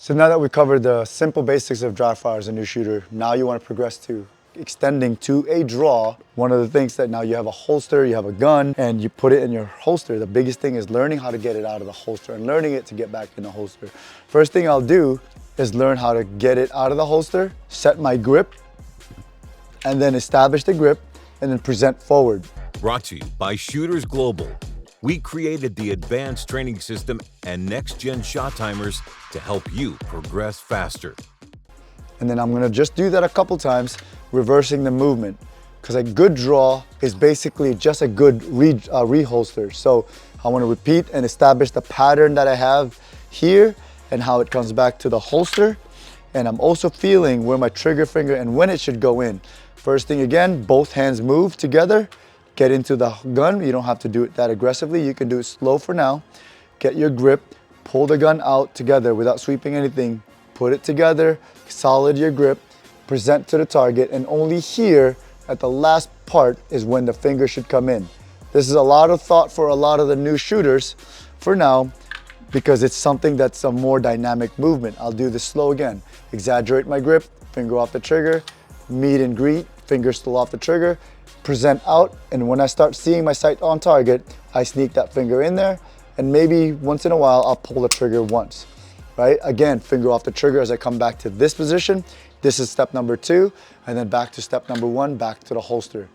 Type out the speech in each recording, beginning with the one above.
So now that we covered the simple basics of dry fire as a new shooter, now you want to progress to extending to a draw. One of the things that now you have a holster, you have a gun, and you put it in your holster. The biggest thing is learning how to get it out of the holster and learning it to get back in the holster. First thing I'll do is learn how to get it out of the holster, set my grip, and then establish the grip, and then present forward. Brought to you by Shooters Global. We created the advanced training system and next-gen shot timers to help you progress faster. And then I'm gonna just do that a couple times, reversing the movement. Because a good draw is basically just a good reholster. So I wanna repeat and establish the pattern that I have here and how it comes back to the holster. And I'm also feeling where my trigger finger and when it should go in. First thing again, both hands move together, get into the gun. You don't have to do it that aggressively. You can do it slow for now. Get your grip, pull the gun out together without sweeping anything. Put it together, solid your grip, present to the target, and only here at the last part is when the finger should come in. This is a lot of thought for a lot of the new shooters for now, because it's something that's a more dynamic movement. I'll do this slow again. Exaggerate my grip, finger off the trigger, meet and greet, finger still off the trigger, present out, and when I start seeing my sight on target, I sneak that finger in there, and maybe once in a while, I'll pull the trigger once, right? Again, finger off the trigger as I come back to this position. This is step number 2, and then back to step number 1, back to the holster.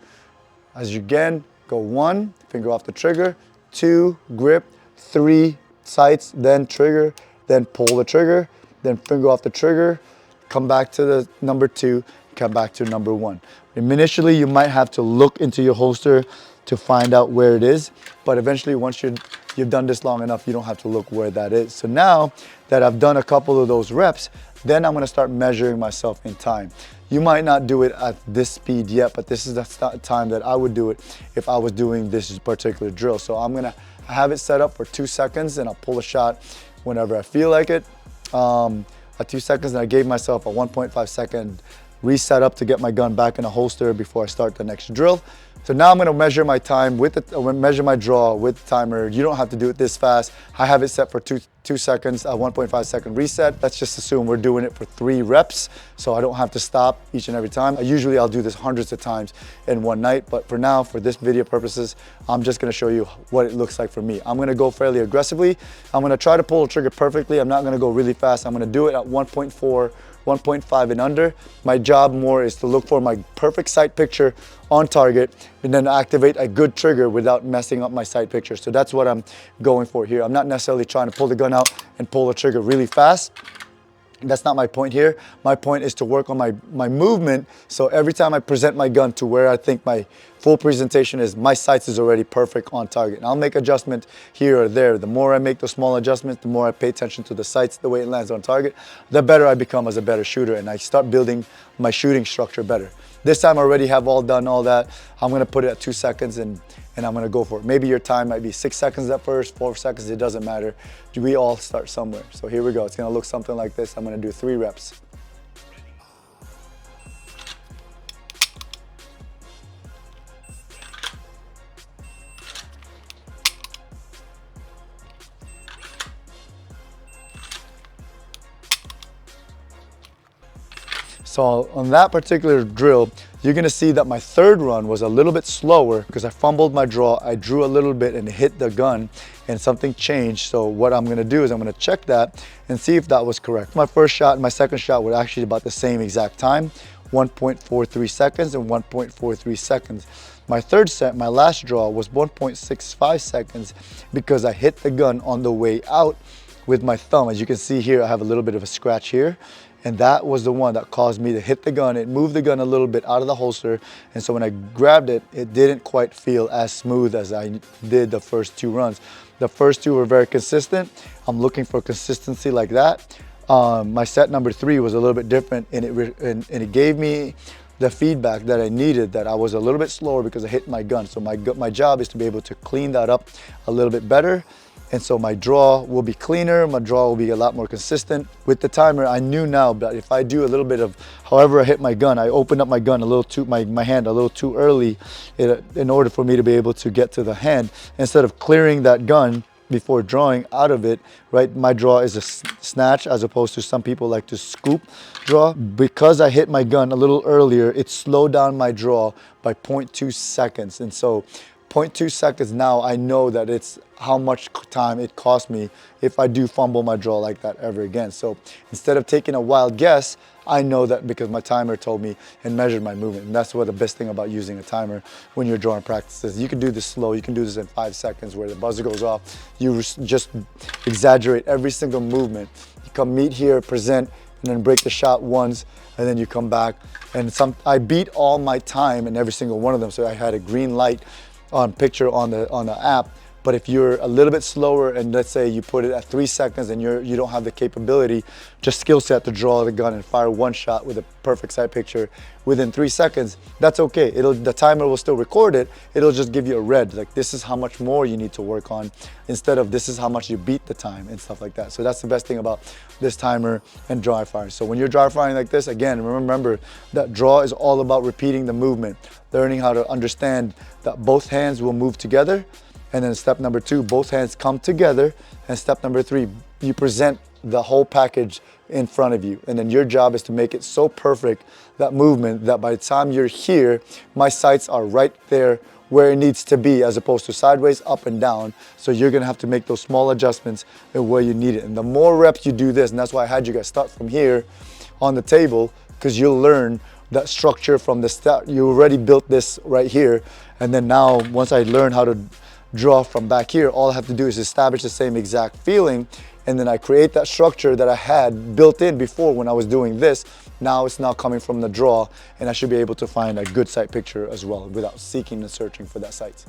As you again, go 1, finger off the trigger, 2, grip, 3, sights, then trigger, then pull the trigger, then finger off the trigger, come back to the number 2, come back to number 1. Initially, you might have to look into your holster to find out where it is, but eventually once you've done this long enough, you don't have to look where that is. So now that I've done a couple of those reps, then I'm gonna start measuring myself in time. You might not do it at this speed yet, but this is the time that I would do it if I was doing this particular drill. So I'm gonna have it set up for 2 seconds and I'll pull a shot whenever I feel like it. At 2 seconds, and I gave myself a 1.5 second reset up to get my gun back in a holster before I start the next drill. So now I'm gonna measure my time measure my draw with the timer. You don't have to do it this fast. I have it set for two seconds, a 1.5 second reset. Let's just assume we're doing it for 3 reps, so I don't have to stop each and every time. Usually I'll do this hundreds of times in one night, but for now, for this video purposes, I'm just gonna show you what it looks like for me. I'm gonna go fairly aggressively. I'm gonna try to pull the trigger perfectly. I'm not gonna go really fast. I'm gonna do it at 1.4, 1.5 and under. My job more is to look for my perfect sight picture on target and then activate a good trigger without messing up my sight picture. So that's what I'm going for here. I'm not necessarily trying to pull the gun out and pull the trigger really fast. That's not my point here. My point is to work on my movement, so every time I present my gun to where I think my full presentation is, my sights is already perfect on target. And I'll make adjustment here or there. The more I make those small adjustments, the more I pay attention to the sights, the way it lands on target, the better I become as a better shooter, and I start building my shooting structure better. This time I already have done all that. I'm gonna put it at 2 seconds and I'm gonna go for it. Maybe your time might be 6 seconds at first, 4 seconds, it doesn't matter. We all start somewhere. So here we go, it's gonna look something like this. I'm gonna do 3 reps. So on that particular drill, you're gonna see that my third run was a little bit slower because I fumbled my draw. I drew a little bit and hit the gun and something changed. So what I'm gonna do is I'm gonna check that and see if that was correct. My first shot and my second shot were actually about the same exact time, 1.43 seconds and 1.43 seconds. My third set, my last draw, was 1.65 seconds because I hit the gun on the way out with my thumb. As you can see here, I have a little bit of a scratch here. And that was the one that caused me to hit the gun. It moved the gun a little bit out of the holster. And so when I grabbed it, it didn't quite feel as smooth as I did the first 2 runs. The first 2 were very consistent. I'm looking for consistency like that. My set number 3 was a little bit different, and it gave me the feedback that I needed, that I was a little bit slower because I hit my gun. So my job is to be able to clean that up a little bit better. And so my draw will be cleaner, my draw will be a lot more consistent. With the timer, I knew now that if I do a little bit of, however I hit my gun, I opened up my gun a little too, my hand a little too early in order for me to be able to get to the hand. Instead of clearing that gun before drawing out of it, right? My draw is a snatch as opposed to some people like to scoop draw. Because I hit my gun a little earlier, it slowed down my draw by 0.2 seconds. And so 0.2 seconds now, I know that it's how much time it cost me if I do fumble my draw like that ever again. So instead of taking a wild guess, I know that because my timer told me and measured my movement. And that's what the best thing about using a timer when you're drawing practices. You can do this slow, you can do this in 5 seconds where the buzzer goes off. You just exaggerate every single movement. You come meet here, present, and then break the shot once, and then you come back. And I beat all my time in every single one of them. So I had a green light on picture on the app. But if you're a little bit slower and let's say you put it at 3 seconds and you don't have the capability, just skill set to draw the gun and fire one shot with a perfect sight picture within 3 seconds, that's okay. The timer will still record it. It'll just give you a red, like this is how much more you need to work on instead of this is how much you beat the time and stuff like that. So that's the best thing about this timer and dry firing. So when you're dry firing like this, again, remember that draw is all about repeating the movement, learning how to understand that both hands will move together. And then step number 2, both hands come together. And step number 3, you present the whole package in front of you. And then your job is to make it so perfect, that movement, that by the time you're here, my sights are right there where it needs to be as opposed to sideways, up and down. So you're gonna have to make those small adjustments in where you need it. And the more reps you do this, and that's why I had you guys start from here on the table, because you'll learn that structure from the start. You already built this right here. And then now, once I learn how to draw from back here, all I have to do is establish the same exact feeling, and then I create that structure that I had built in before when I was doing this. Now it's now coming from the draw, and I should be able to find a good sight picture as well without seeking and searching for that sight.